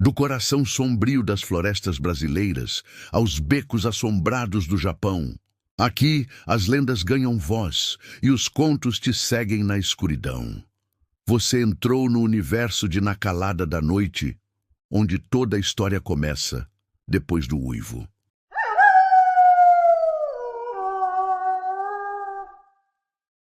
Do coração sombrio das florestas brasileiras aos becos assombrados do Japão. Aqui as lendas ganham voz e os contos te seguem na escuridão. Você entrou no universo de Na Calada da Noite, onde toda a história começa depois do uivo.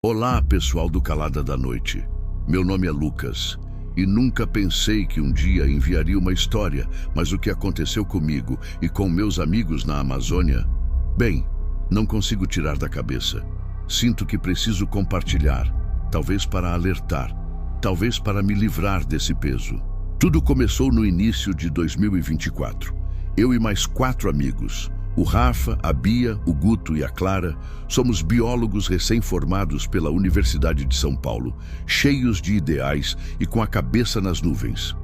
Olá, pessoal do Calada da Noite. Meu nome é Lucas e nunca pensei que um dia enviaria uma história, mas o que aconteceu comigo e com meus amigos na Amazônia, bem, não consigo tirar da cabeça. Sinto que preciso compartilhar, talvez para alertar, talvez para me livrar desse peso. Tudo começou no início de 2024. Eu e mais 4 amigos, o Rafa, a Bia, o Guto e a Clara, somos biólogos recém-formados pela Universidade de São Paulo, cheios de ideais e com a cabeça nas nuvens.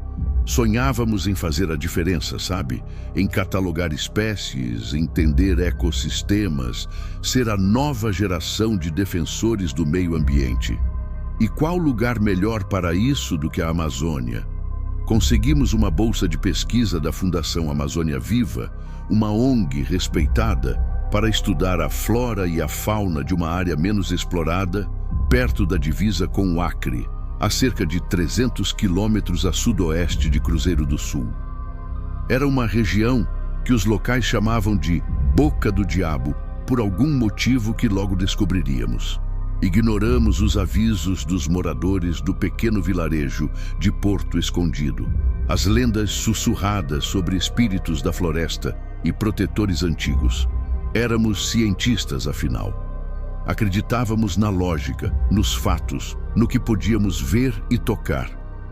Sonhávamos em fazer a diferença, sabe? Em catalogar espécies, entender ecossistemas, ser a nova geração de defensores do meio ambiente. E qual lugar melhor para isso do que a Amazônia? Conseguimos uma bolsa de pesquisa da Fundação Amazônia Viva, uma ONG respeitada, para estudar a flora e a fauna de uma área menos explorada, perto da divisa com o Acre, a cerca de 300 quilômetros a sudoeste de Cruzeiro do Sul. Era uma região que os locais chamavam de Boca do Diabo, por algum motivo que logo descobriríamos. Ignoramos os avisos dos moradores do pequeno vilarejo de Porto Escondido, as lendas sussurradas sobre espíritos da floresta e protetores antigos. Éramos cientistas, afinal. Acreditávamos na lógica, nos fatos, no que podíamos ver e tocar.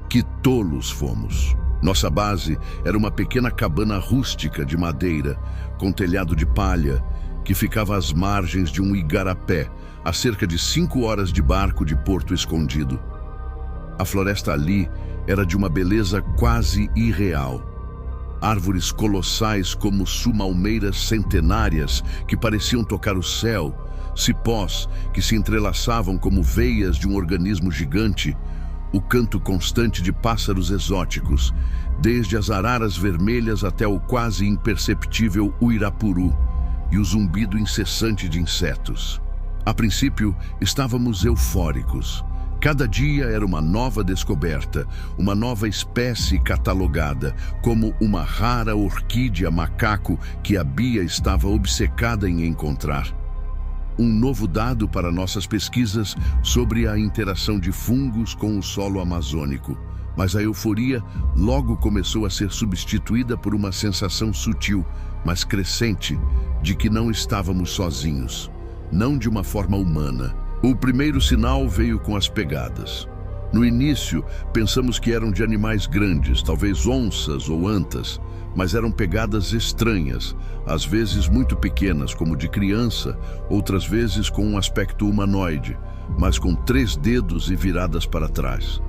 Que tolos fomos! Nossa base era uma pequena cabana rústica de madeira, com telhado de palha, que ficava às margens de um igarapé, a cerca de 5 horas de barco de Porto Escondido. A floresta ali era de uma beleza quase irreal. Árvores colossais como sumalmeiras centenárias que pareciam tocar o céu, cipós que se entrelaçavam como veias de um organismo gigante, o canto constante de pássaros exóticos, desde as araras vermelhas até o quase imperceptível uirapuru, e o zumbido incessante de insetos. A princípio, estávamos eufóricos. Cada dia era uma nova descoberta, uma nova espécie catalogada, como uma rara orquídea macaco que a Bia estava obcecada em encontrar. Um novo dado para nossas pesquisas sobre a interação de fungos com o solo amazônico. Mas a euforia logo começou a ser substituída por uma sensação sutil, mas crescente, de que não estávamos sozinhos. Não de uma forma humana. O primeiro sinal veio com as pegadas. No início, pensamos que eram de animais grandes, talvez onças ou antas, mas eram pegadas estranhas, às vezes muito pequenas, como de criança, outras vezes com um aspecto humanoide, mas com 3 dedos e viradas para trás.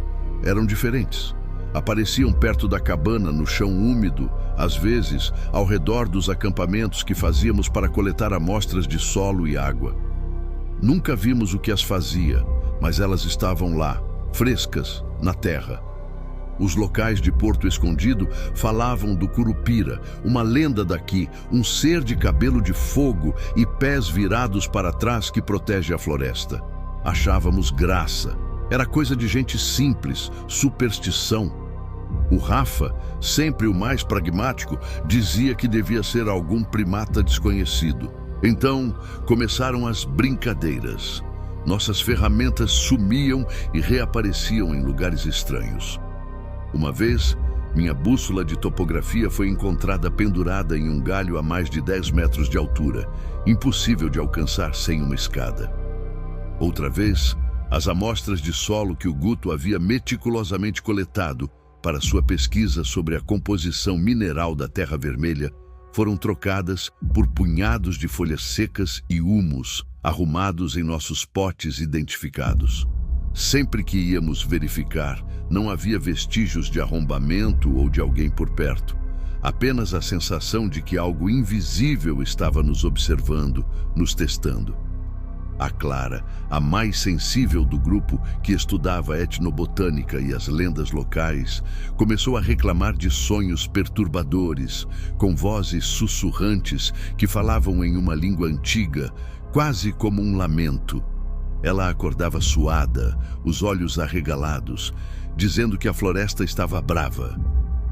Eram diferentes. Apareciam perto da cabana, no chão úmido, às vezes ao redor dos acampamentos que fazíamos para coletar amostras de solo e água. Nunca vimos o que as fazia, mas elas estavam lá, frescas, na terra. Os locais de Porto Escondido falavam do curupira, uma lenda daqui, um ser de cabelo de fogo e pés virados para trás que protege a floresta. Achávamos graça. Era coisa de gente simples, superstição. O Rafa, sempre o mais pragmático, dizia que devia ser algum primata desconhecido. Então, começaram as brincadeiras. Nossas ferramentas sumiam e reapareciam em lugares estranhos. Uma vez, minha bússola de topografia foi encontrada pendurada em um galho a mais de 10 metros de altura, impossível de alcançar sem uma escada. Outra vez, as amostras de solo que o Guto havia meticulosamente coletado para sua pesquisa sobre a composição mineral da terra vermelha foram trocadas por punhados de folhas secas e humus arrumados em nossos potes identificados. Sempre que íamos verificar, não havia vestígios de arrombamento ou de alguém por perto. Apenas a sensação de que algo invisível estava nos observando, nos testando. A Clara, a mais sensível do grupo que estudava etnobotânica e as lendas locais, começou a reclamar de sonhos perturbadores, com vozes sussurrantes que falavam em uma língua antiga, quase como um lamento. Ela acordava suada, os olhos arregalados, dizendo que a floresta estava brava.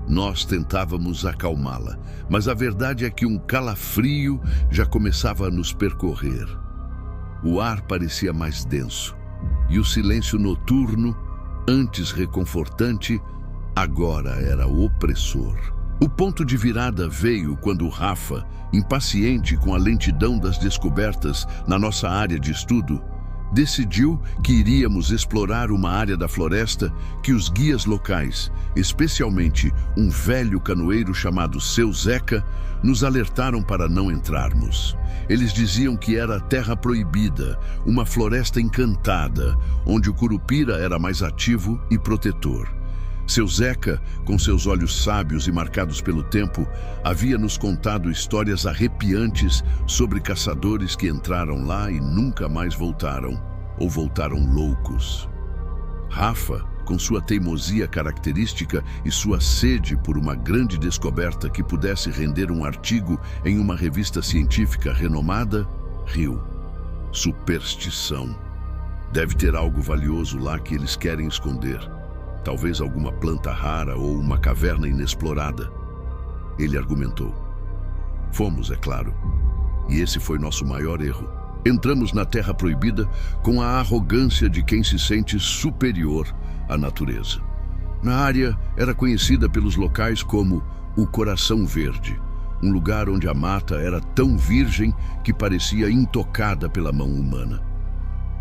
Nós tentávamos acalmá-la, mas a verdade é que um calafrio já começava a nos percorrer. O ar parecia mais denso, e o silêncio noturno, antes reconfortante, agora era opressor. O ponto de virada veio quando Rafa, impaciente com a lentidão das descobertas na nossa área de estudo, decidiu que iríamos explorar uma área da floresta que os guias locais, especialmente um velho canoeiro chamado Seu Zeca, nos alertaram para não entrarmos. Eles diziam que era a terra proibida, uma floresta encantada, onde o curupira era mais ativo e protetor. Seu Zeca, com seus olhos sábios e marcados pelo tempo, havia nos contado histórias arrepiantes sobre caçadores que entraram lá e nunca mais voltaram, ou voltaram loucos. Rafa, com sua teimosia característica e sua sede por uma grande descoberta que pudesse render um artigo em uma revista científica renomada, riu. Superstição. Deve ter algo valioso lá que eles querem esconder. Talvez alguma planta rara ou uma caverna inexplorada. Ele argumentou. Fomos, é claro. E esse foi nosso maior erro. Entramos na Terra Proibida com a arrogância de quem se sente superior à natureza. A área era conhecida pelos locais como o Coração Verde, um lugar onde a mata era tão virgem que parecia intocada pela mão humana.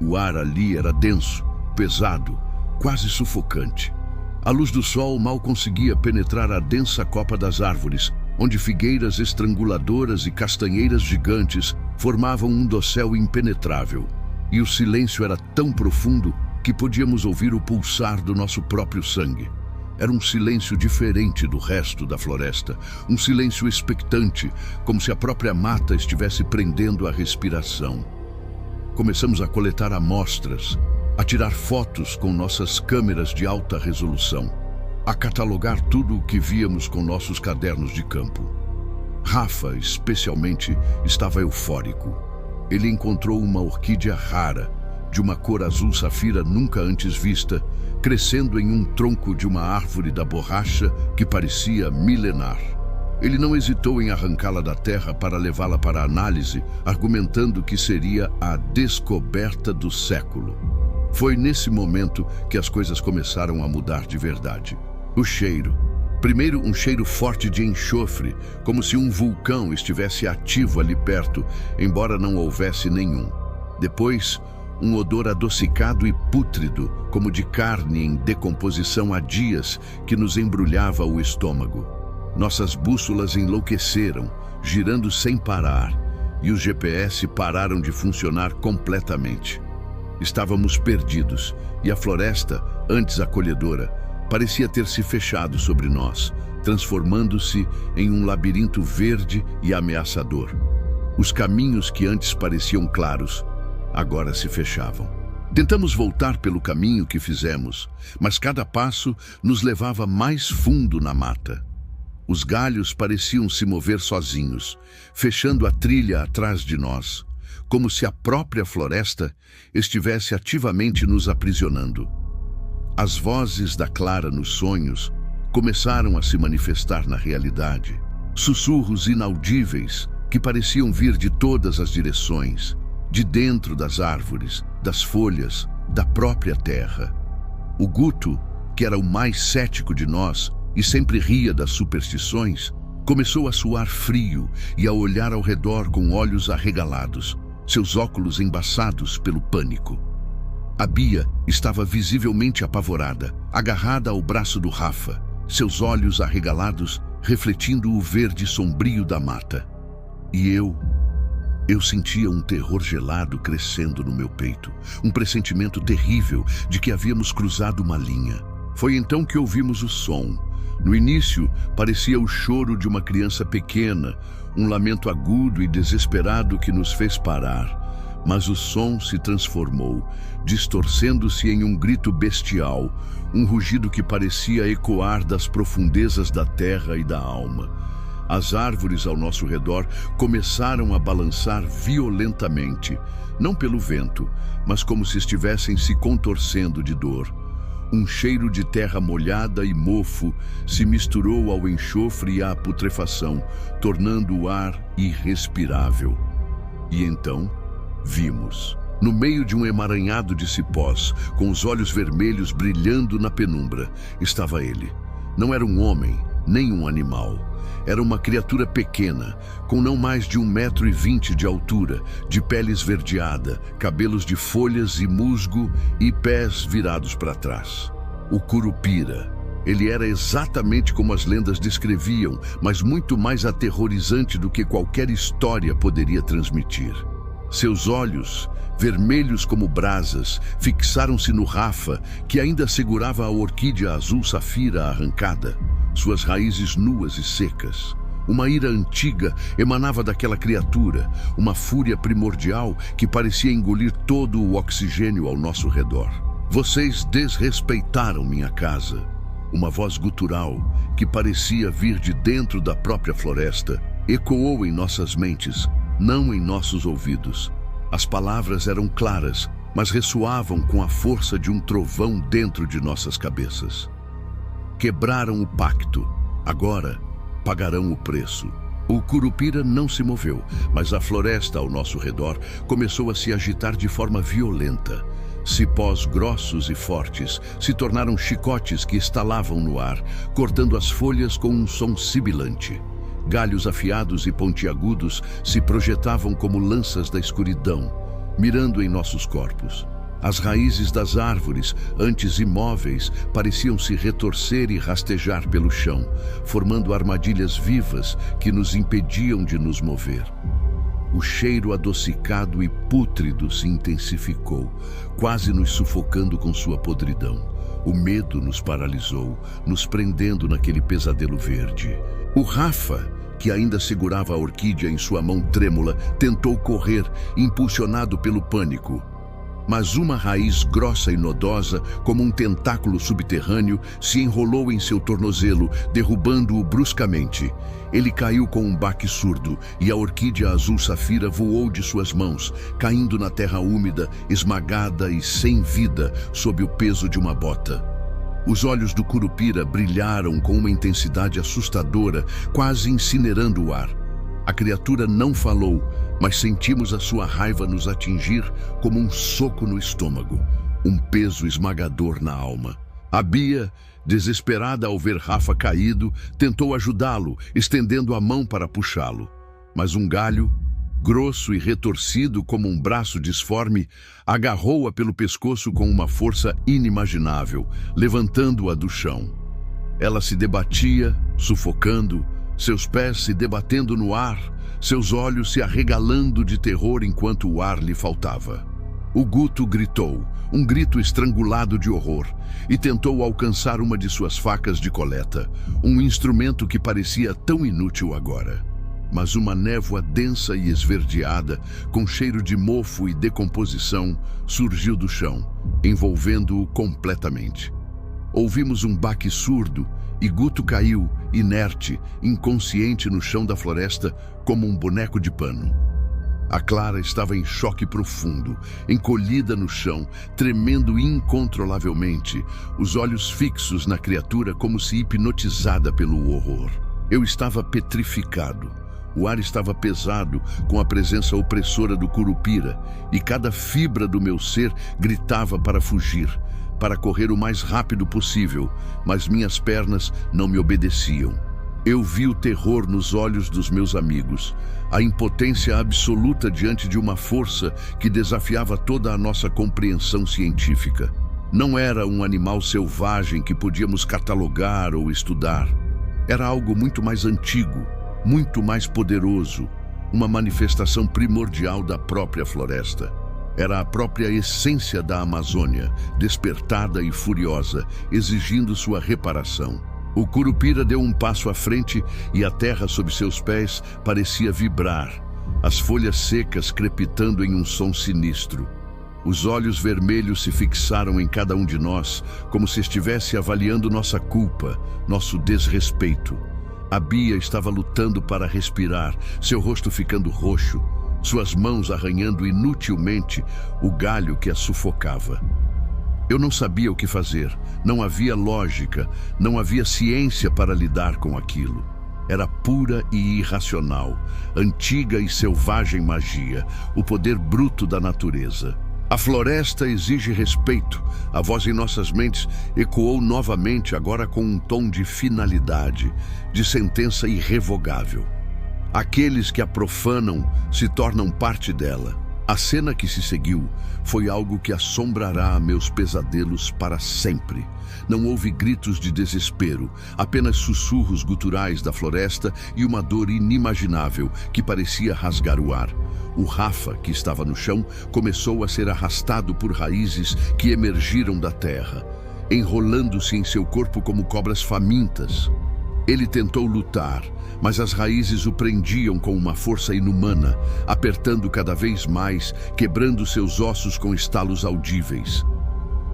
O ar ali era denso, pesado, quase sufocante. A luz do sol mal conseguia penetrar a densa copa das árvores, onde figueiras estranguladoras e castanheiras gigantes formavam um dossel impenetrável. E o silêncio era tão profundo que podíamos ouvir o pulsar do nosso próprio sangue. Era um silêncio diferente do resto da floresta, um silêncio expectante, como se a própria mata estivesse prendendo a respiração. Começamos a coletar amostras, a tirar fotos com nossas câmeras de alta resolução, a catalogar tudo o que víamos com nossos cadernos de campo. Rafa, especialmente, estava eufórico. Ele encontrou uma orquídea rara, de uma cor azul safira nunca antes vista, crescendo em um tronco de uma árvore da borracha que parecia milenar. Ele não hesitou em arrancá-la da terra para levá-la para análise, argumentando que seria a descoberta do século. Foi nesse momento que as coisas começaram a mudar de verdade. O cheiro. Primeiro, um cheiro forte de enxofre, como se um vulcão estivesse ativo ali perto, embora não houvesse nenhum. Depois, um odor adocicado e pútrido, como de carne em decomposição há dias, que nos embrulhava o estômago. Nossas bússolas enlouqueceram, girando sem parar, e os GPS pararam de funcionar completamente. Estávamos perdidos, e a floresta, antes acolhedora, parecia ter se fechado sobre nós, transformando-se em um labirinto verde e ameaçador. Os caminhos que antes pareciam claros, agora se fechavam. Tentamos voltar pelo caminho que fizemos, mas cada passo nos levava mais fundo na mata. Os galhos pareciam se mover sozinhos, fechando a trilha atrás de nós, como se a própria floresta estivesse ativamente nos aprisionando. As vozes da Clara nos sonhos começaram a se manifestar na realidade. Sussurros inaudíveis que pareciam vir de todas as direções, de dentro das árvores, das folhas, da própria terra. O Guto, que era o mais cético de nós e sempre ria das superstições, começou a suar frio e a olhar ao redor com olhos arregalados, seus óculos embaçados pelo pânico. A Bia estava visivelmente apavorada, agarrada ao braço do Rafa, seus olhos arregalados refletindo o verde sombrio da mata. E eu sentia um terror gelado crescendo no meu peito, um pressentimento terrível de que havíamos cruzado uma linha. Foi então que ouvimos o som. No início, parecia o choro de uma criança pequena, um lamento agudo e desesperado que nos fez parar. Mas o som se transformou, distorcendo-se em um grito bestial, um rugido que parecia ecoar das profundezas da terra e da alma. As árvores ao nosso redor começaram a balançar violentamente, não pelo vento, mas como se estivessem se contorcendo de dor. Um cheiro de terra molhada e mofo se misturou ao enxofre e à putrefação, tornando o ar irrespirável. E então, vimos, no meio de um emaranhado de cipós, com os olhos vermelhos brilhando na penumbra, estava ele. Não era um homem, nem um animal. Era uma criatura pequena, com não mais de 1,20 m de altura, de pele esverdeada, cabelos de folhas e musgo e pés virados para trás. O Curupira. Ele era exatamente como as lendas descreviam, mas muito mais aterrorizante do que qualquer história poderia transmitir. Seus olhos, vermelhos como brasas, fixaram-se no Rafa, que ainda segurava a orquídea azul safira arrancada. Suas raízes nuas e secas. Uma ira antiga emanava daquela criatura, uma fúria primordial que parecia engolir todo o oxigênio ao nosso redor. Vocês desrespeitaram minha casa. Uma voz gutural, que parecia vir de dentro da própria floresta, ecoou em nossas mentes, não em nossos ouvidos. As palavras eram claras, mas ressoavam com a força de um trovão dentro de nossas cabeças. Quebraram o pacto. Agora pagarão o preço. O Curupira não se moveu, mas a floresta ao nosso redor começou a se agitar de forma violenta. Cipós grossos e fortes se tornaram chicotes que estalavam no ar, cortando as folhas com um som sibilante. Galhos afiados e pontiagudos se projetavam como lanças da escuridão, mirando em nossos corpos. As raízes das árvores, antes imóveis, pareciam se retorcer e rastejar pelo chão, formando armadilhas vivas que nos impediam de nos mover. O cheiro adocicado e pútrido se intensificou, quase nos sufocando com sua podridão. O medo nos paralisou, nos prendendo naquele pesadelo verde. O Rafa, que ainda segurava a orquídea em sua mão trêmula, tentou correr, impulsionado pelo pânico. Mas uma raiz grossa e nodosa, como um tentáculo subterrâneo, se enrolou em seu tornozelo, derrubando-o bruscamente. Ele caiu com um baque surdo, e a orquídea azul safira voou de suas mãos, caindo na terra úmida, esmagada e sem vida, sob o peso de uma bota. Os olhos do Curupira brilharam com uma intensidade assustadora, quase incinerando o ar. A criatura não falou, mas sentimos a sua raiva nos atingir como um soco no estômago, um peso esmagador na alma. A Bia, desesperada ao ver Rafa caído, tentou ajudá-lo, estendendo a mão para puxá-lo. Mas um galho, grosso e retorcido como um braço disforme, agarrou-a pelo pescoço com uma força inimaginável, levantando-a do chão. Ela se debatia, sufocando, seus pés se debatendo no ar, seus olhos se arregalando de terror enquanto o ar lhe faltava. O Guto gritou, um grito estrangulado de horror, e tentou alcançar uma de suas facas de coleta, um instrumento que parecia tão inútil agora. Mas uma névoa densa e esverdeada, com cheiro de mofo e decomposição, surgiu do chão, envolvendo-o completamente. Ouvimos um baque surdo e Guto caiu, inerte, inconsciente no chão da floresta, como um boneco de pano. A Clara estava em choque profundo, encolhida no chão, tremendo incontrolavelmente, os olhos fixos na criatura como se hipnotizada pelo horror. Eu estava petrificado. O ar estava pesado com a presença opressora do Curupira, e cada fibra do meu ser gritava para fugir, para correr o mais rápido possível, mas minhas pernas não me obedeciam. Eu vi o terror nos olhos dos meus amigos, a impotência absoluta diante de uma força que desafiava toda a nossa compreensão científica. Não era um animal selvagem que podíamos catalogar ou estudar. Era algo muito mais antigo, muito mais poderoso, uma manifestação primordial da própria floresta. Era a própria essência da Amazônia, despertada e furiosa, exigindo sua reparação. O Curupira deu um passo à frente e a terra sob seus pés parecia vibrar. as folhas secas crepitando em um som sinistro. Os olhos vermelhos se fixaram em cada um de nós, como se estivesse avaliando nossa culpa, nosso desrespeito. A Bia estava lutando para respirar, seu rosto ficando roxo, suas mãos arranhando inutilmente o galho que a sufocava. Eu não sabia o que fazer, não havia lógica, não havia ciência para lidar com aquilo. Era pura e irracional, antiga e selvagem magia, o poder bruto da natureza. A floresta exige respeito. A voz em nossas mentes ecoou novamente, agora com um tom de finalidade, de sentença irrevogável. Aqueles que a profanam se tornam parte dela. A cena que se seguiu foi algo que assombrará meus pesadelos para sempre. Não houve gritos de desespero, apenas sussurros guturais da floresta e uma dor inimaginável que parecia rasgar o ar. O Rafa, que estava no chão, começou a ser arrastado por raízes que emergiram da terra, enrolando-se em seu corpo como cobras famintas. Ele tentou lutar, mas as raízes o prendiam com uma força inumana, apertando cada vez mais, quebrando seus ossos com estalos audíveis.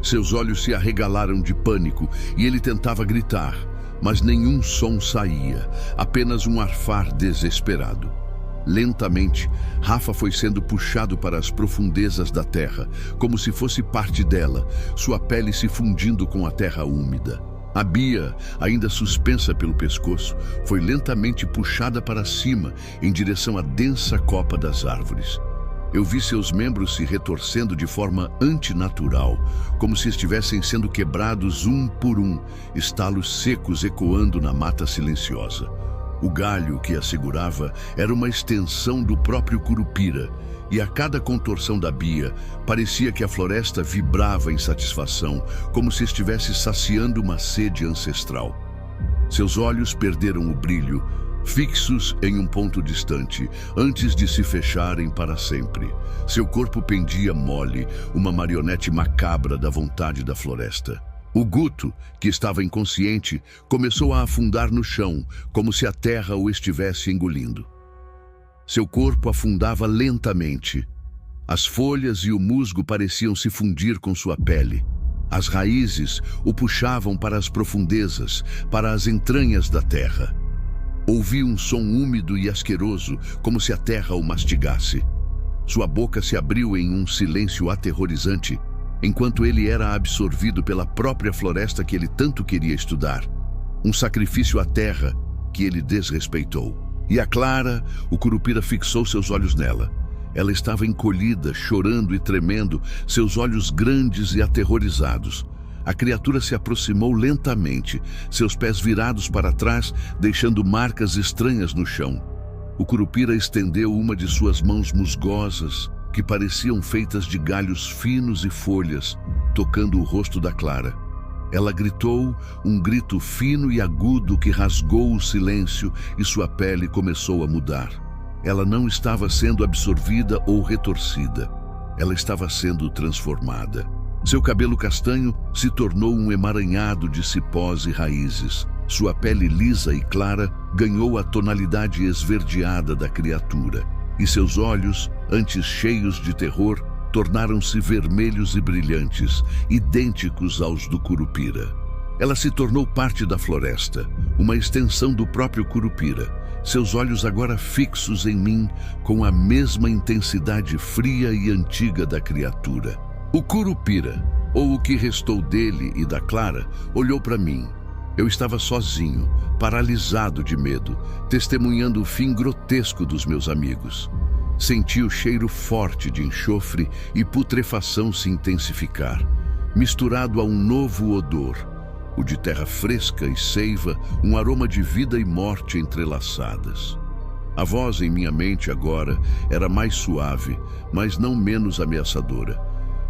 Seus olhos se arregalaram de pânico e ele tentava gritar, mas nenhum som saía, apenas um arfar desesperado. Lentamente, Rafa foi sendo puxado para as profundezas da terra, como se fosse parte dela, sua pele se fundindo com a terra úmida. A Bia, ainda suspensa pelo pescoço, foi lentamente puxada para cima, em direção à densa copa das árvores. Eu vi seus membros se retorcendo de forma antinatural, como se estivessem sendo quebrados um por um, estalos secos ecoando na mata silenciosa. O galho que a segurava era uma extensão do próprio Curupira, e a cada contorção da Bia, parecia que a floresta vibrava em satisfação, como se estivesse saciando uma sede ancestral. Seus olhos perderam o brilho, fixos em um ponto distante, antes de se fecharem para sempre. Seu corpo pendia mole, uma marionete macabra da vontade da floresta. O Guto, que estava inconsciente, começou a afundar no chão, como se a terra o estivesse engolindo. Seu corpo afundava lentamente. As folhas e o musgo pareciam se fundir com sua pele. As raízes o puxavam para as profundezas, para as entranhas da terra. Ouvi um som úmido e asqueroso, como se a terra o mastigasse. Sua boca se abriu em um silêncio aterrorizante, enquanto ele era absorvido pela própria floresta que ele tanto queria estudar. Um sacrifício à terra que ele desrespeitou. E a Clara, o Curupira fixou seus olhos nela. Ela estava encolhida, chorando e tremendo, seus olhos grandes e aterrorizados. A criatura se aproximou lentamente, seus pés virados para trás, deixando marcas estranhas no chão. O Curupira estendeu uma de suas mãos musgosas, que pareciam feitas de galhos finos e folhas, tocando o rosto da Clara. Ela gritou, um grito fino e agudo que rasgou o silêncio e sua pele começou a mudar. Ela não estava sendo absorvida ou retorcida. Ela estava sendo transformada. Seu cabelo castanho se tornou um emaranhado de cipós e raízes. Sua pele lisa e clara ganhou a tonalidade esverdeada da criatura. E seus olhos, antes cheios de terror, tornaram-se vermelhos e brilhantes, idênticos aos do Curupira. Ela se tornou parte da floresta, uma extensão do próprio Curupira, seus olhos agora fixos em mim, com a mesma intensidade fria e antiga da criatura. O Curupira, ou o que restou dele e da Clara, olhou para mim. Eu estava sozinho, paralisado de medo, testemunhando o fim grotesco dos meus amigos. Senti o cheiro forte de enxofre e putrefação se intensificar, misturado a um novo odor, o de terra fresca e seiva, um aroma de vida e morte entrelaçadas. A voz em minha mente agora era mais suave, mas não menos ameaçadora,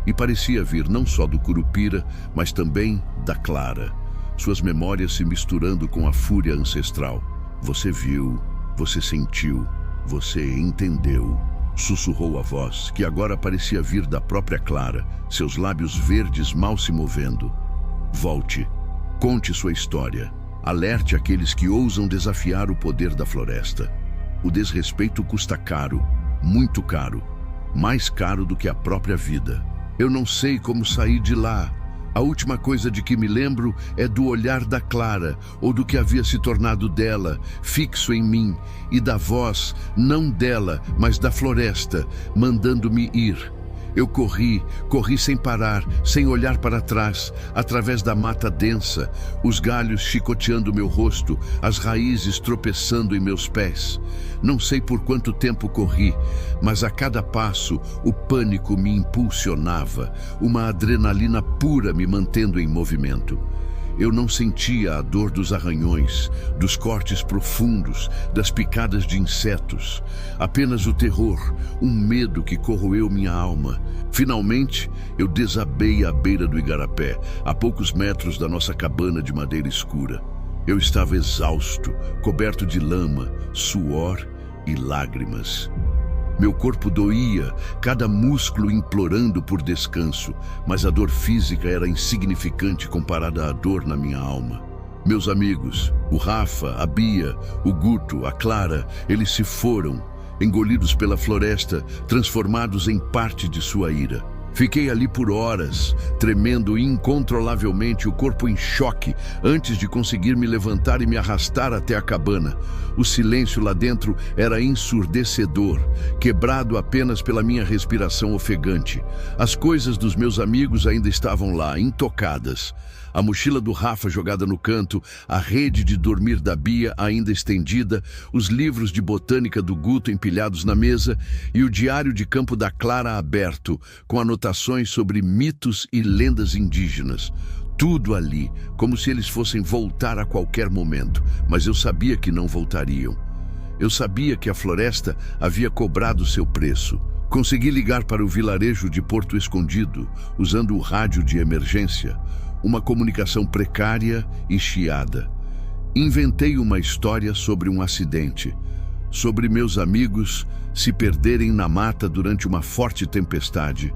e parecia vir não só do Curupira, mas também da Clara, suas memórias se misturando com a fúria ancestral. Você viu, você sentiu, você entendeu, sussurrou a voz, que agora parecia vir da própria Clara, seus lábios verdes mal se movendo. Volte, conte sua história, alerte aqueles que ousam desafiar o poder da floresta. O desrespeito custa caro, muito caro, mais caro do que a própria vida. Eu não sei como sair de lá. A última coisa de que me lembro é do olhar da Clara, ou do que havia se tornado dela, fixo em mim, e da voz, não dela, mas da floresta, mandando-me ir. Eu corri sem parar, sem olhar para trás, através da mata densa, os galhos chicoteando meu rosto, as raízes tropeçando em meus pés. Não sei por quanto tempo corri, mas a cada passo o pânico me impulsionava, uma adrenalina pura me mantendo em movimento. Eu não sentia a dor dos arranhões, dos cortes profundos, das picadas de insetos. Apenas o terror, um medo que corroeu minha alma. Finalmente, eu desabei à beira do igarapé, a poucos metros da nossa cabana de madeira escura. Eu estava exausto, coberto de lama, suor e lágrimas. Meu corpo doía, cada músculo implorando por descanso, mas a dor física era insignificante comparada à dor na minha alma. Meus amigos, o Rafa, a Bia, o Guto, a Clara, eles se foram, engolidos pela floresta, transformados em parte de sua ira. Fiquei ali por horas, tremendo incontrolavelmente, o corpo em choque, antes de conseguir me levantar e me arrastar até a cabana. O silêncio lá dentro era ensurdecedor, quebrado apenas pela minha respiração ofegante. As coisas dos meus amigos ainda estavam lá, intocadas. A mochila do Rafa jogada no canto, a rede de dormir da Bia ainda estendida, os livros de botânica do Guto empilhados na mesa e o diário de campo da Clara aberto, com anotações sobre mitos e lendas indígenas. Tudo ali, como se eles fossem voltar a qualquer momento, mas eu sabia que não voltariam. Eu sabia que a floresta havia cobrado seu preço. Consegui ligar para o vilarejo de Porto Escondido, usando o rádio de emergência. Uma comunicação precária e chiada. Inventei uma história sobre um acidente, sobre meus amigos se perderem na mata durante uma forte tempestade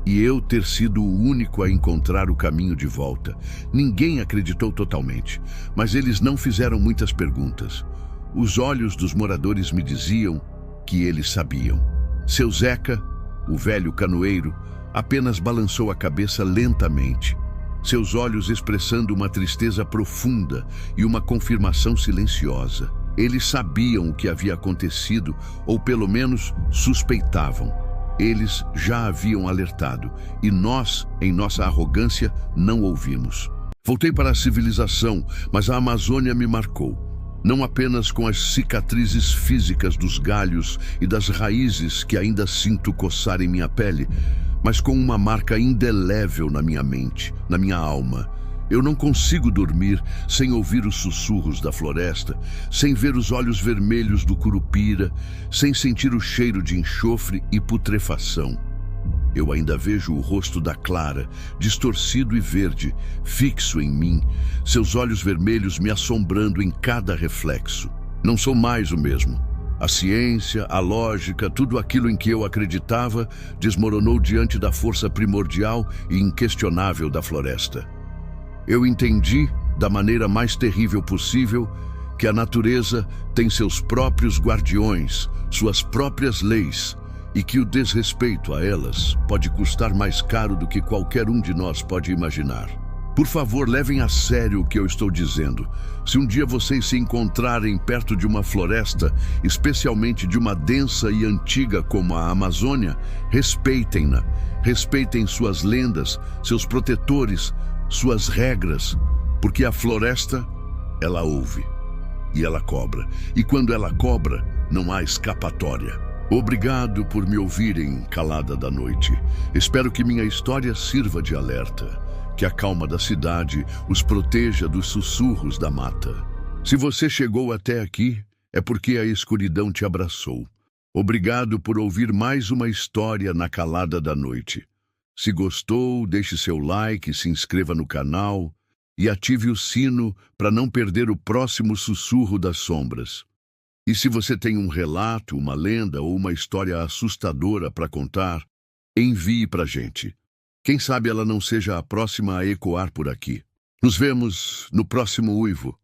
e eu ter sido o único a encontrar o caminho de volta. Ninguém acreditou totalmente, mas eles não fizeram muitas perguntas. Os olhos dos moradores me diziam que eles sabiam. Seu Zeca, o velho canoeiro, apenas balançou a cabeça lentamente, seus olhos expressando uma tristeza profunda e uma confirmação silenciosa. Eles sabiam o que havia acontecido, ou pelo menos suspeitavam. Eles já haviam alertado, e nós, em nossa arrogância, não ouvimos. Voltei para a civilização, mas a Amazônia me marcou. Não apenas com as cicatrizes físicas dos galhos e das raízes que ainda sinto coçar em minha pele, mas com uma marca indelével na minha mente, na minha alma. Eu não consigo dormir sem ouvir os sussurros da floresta, sem ver os olhos vermelhos do curupira, sem sentir o cheiro de enxofre e putrefação. Eu ainda vejo o rosto da Clara, distorcido e verde, fixo em mim, seus olhos vermelhos me assombrando em cada reflexo. Não sou mais o mesmo. A ciência, a lógica, tudo aquilo em que eu acreditava, desmoronou diante da força primordial e inquestionável da floresta. Eu entendi, da maneira mais terrível possível, que a natureza tem seus próprios guardiões, suas próprias leis, e que o desrespeito a elas pode custar mais caro do que qualquer um de nós pode imaginar. Por favor, levem a sério o que eu estou dizendo. Se um dia vocês se encontrarem perto de uma floresta, especialmente de uma densa e antiga como a Amazônia, respeitem-na. Respeitem suas lendas, seus protetores, suas regras, porque a floresta, ela ouve e ela cobra. E quando ela cobra, não há escapatória. Obrigado por me ouvirem, calada da noite. Espero que minha história sirva de alerta, que a calma da cidade os proteja dos sussurros da mata. Se você chegou até aqui, é porque a escuridão te abraçou. Obrigado por ouvir mais uma história na calada da noite. Se gostou, deixe seu like, se inscreva no canal e ative o sino para não perder o próximo sussurro das sombras. E se você tem um relato, uma lenda ou uma história assustadora para contar, envie para a gente. Quem sabe ela não seja a próxima a ecoar por aqui. Nos vemos no próximo Uivo.